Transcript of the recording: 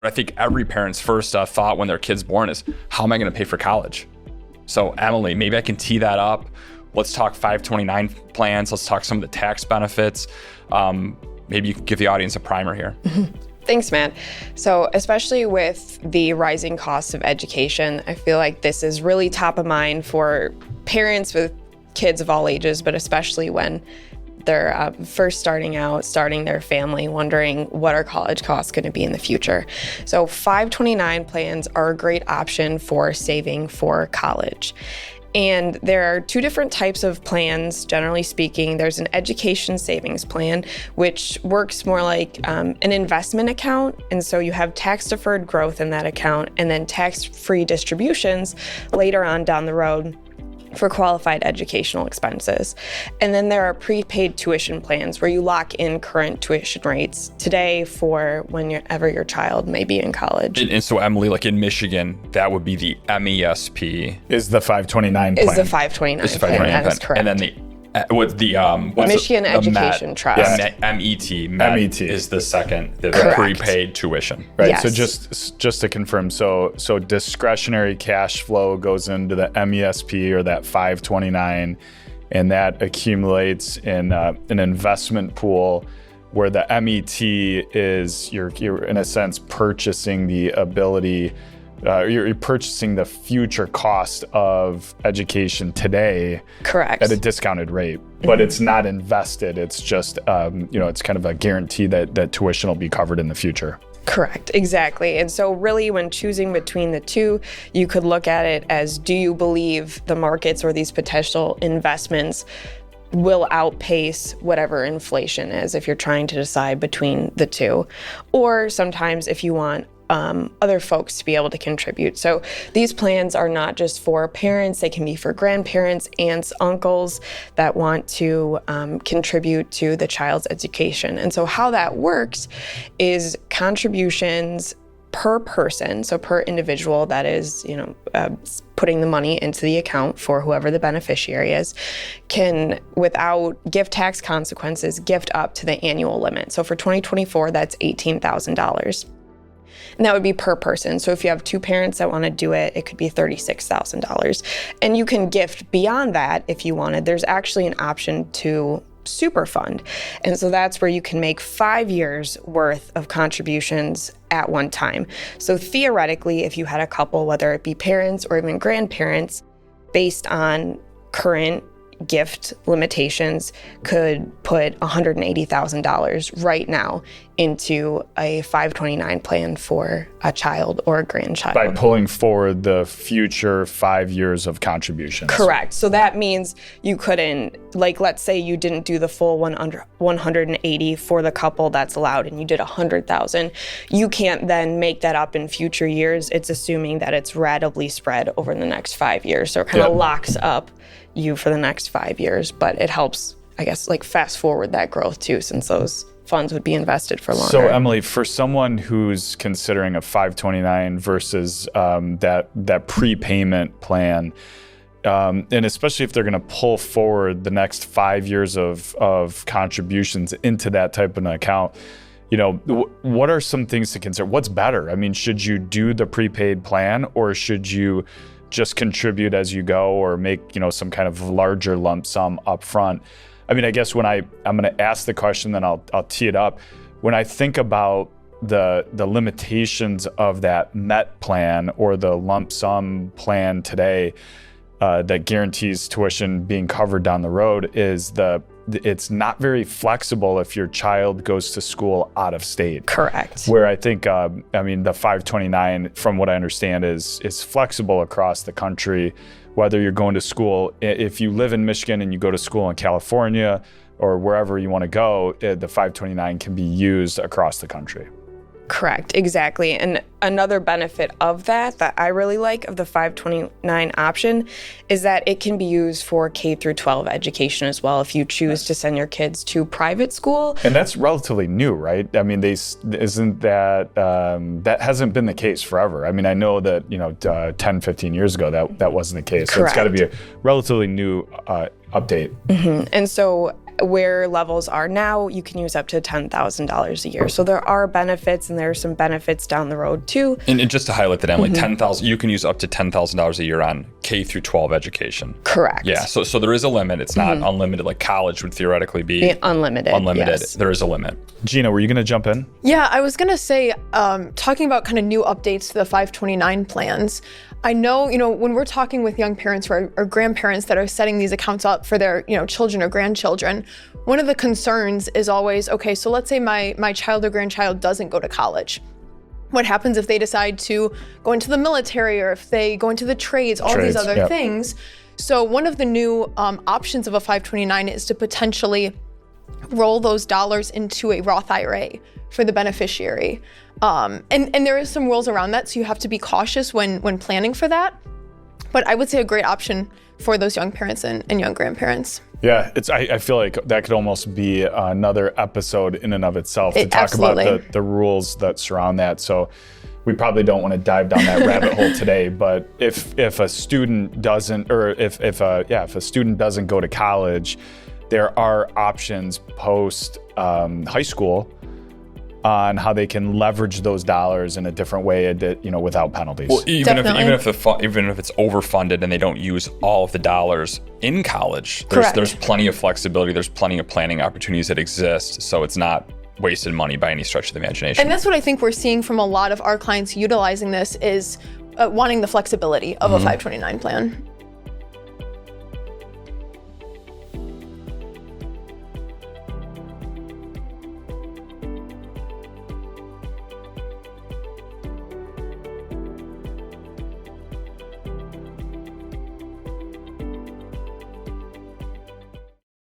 I think every parent's first thought when their kid's born is, how am I going to pay for college? So Emily, maybe I can tee that up. Let's talk 529 plans. Let's talk some of the tax benefits. Maybe you can give the audience a primer here. Thanks, Matt. So especially with the rising costs of education, I feel like this is really top of mind for parents with kids of all ages, but especially when they're first starting their family, wondering what are college costs going to be in the future. So 529 plans are a great option for saving for college. And there are two different types of plans, generally speaking. There's an education savings plan, which works more like an investment account. And so you have tax-deferred growth in that account and then tax-free distributions later on down the road for qualified educational expenses. And then there are prepaid tuition plans where you lock in current tuition rates today for whenever your child may be in college. And so Emily, like in Michigan, that would be the MESP. Is the 529 plan. Is the 529 Is the plan, 529 that is plan. correct. And then what's Michigan Education Trust. MET is the second, the Correct. prepaid tuition. Right. Yes. So just to confirm, so discretionary cash flow goes into the MESP or that 529, and that accumulates in an investment pool where the MET is you're in a sense purchasing the ability. You're purchasing the future cost of education today. Correct. At a discounted rate, but it's not invested. It's just, it's kind of a guarantee that tuition will be covered in the future. Correct, exactly. And so really when choosing between the two, you could look at it as, do you believe the markets or these potential investments will outpace whatever inflation is if you're trying to decide between the two? Or sometimes if you want other folks to be able to contribute. So these plans are not just for parents, they can be for grandparents, aunts, uncles that want to contribute to the child's education. And so how that works is contributions per person, so per individual that is, putting the money into the account for whoever the beneficiary is, can, without gift tax consequences, gift up to the annual limit. So for 2024, that's $18,000. And that would be per person. So if you have two parents that want to do it, it could be $36,000. And you can gift beyond that if you wanted. There's actually an option to super fund. And so that's where you can make 5 years worth of contributions at one time. So theoretically, if you had a couple, whether it be parents or even grandparents, based on current gift limitations, could put $180,000 right now into a 529 plan for a child or a grandchild. By pulling forward the future 5 years of contributions. Correct. So that means you couldn't, let's say you didn't do the full 180 for the couple that's allowed and you did 100,000. You can't then make that up in future years. It's assuming that it's ratably spread over the next 5 years. So it kind of locks up you for the next 5 years, but it helps, I guess, fast forward that growth too, since those funds would be invested for longer. So Emily, for someone who's considering a 529 versus that prepayment plan, and especially if they're going to pull forward the next 5 years of contributions into that type of an account, what are some things to consider? What's better? I mean, should you do the prepaid plan, or should you just contribute as you go, or make some kind of larger lump sum up front? I mean, I guess when I'm going to ask the question, then I'll tee it up. When I think about the limitations of that MET plan or the lump sum plan today that guarantees tuition being covered down the road, is it's not very flexible if your child goes to school out of state. Correct. Where I think, the 529, from what I understand, is flexible across the country, whether you're going to school. If you live in Michigan and you go to school in California or wherever you want to go, the 529 can be used across the country. Correct, exactly. And another benefit of that I really like of the 529 option is that it can be used for K through 12 education as well if you choose to send your kids to private school. And that's relatively new, right? I mean, that hasn't been the case forever. I mean, I know that 10, 15 years ago that wasn't the case. Correct. So it's got to be a relatively new update. Mm-hmm. And so where levels are now, you can use up to $10,000 a year. So there are benefits, and there are some benefits down the road too. And just to highlight that, Emily, 10,000, you can use up to $10,000 a year on K through 12 education. Correct. Yeah, so there is a limit. It's not unlimited, like college would theoretically be unlimited. Yes. There is a limit. Gina, were you going to jump in? Yeah, I was going to say, talking about kind of new updates to the 529 plans, I know, when we're talking with young parents or grandparents that are setting these accounts up for their, children or grandchildren, one of the concerns is always, okay, so let's say my child or grandchild doesn't go to college. What happens if they decide to go into the military, or if they go into the trades, these other things? So one of the new options of a 529 is to potentially roll those dollars into a Roth IRA for the beneficiary. And there is some rules around that, so you have to be cautious when planning for that. But I would say a great option for those young parents and young grandparents. Yeah, I feel like that could almost be another episode in and of itself to talk about the rules that surround that. So we probably don't want to dive down that rabbit hole today, but if a student doesn't, or if a student doesn't go to college, there are options post high school on how they can leverage those dollars in a different way, that, without penalties. Well, even if it's overfunded and they don't use all of the dollars in college, there's plenty of flexibility. There's plenty of planning opportunities that exist. So it's not wasted money by any stretch of the imagination. And that's what I think we're seeing from a lot of our clients utilizing this, is wanting the flexibility of a 529 plan.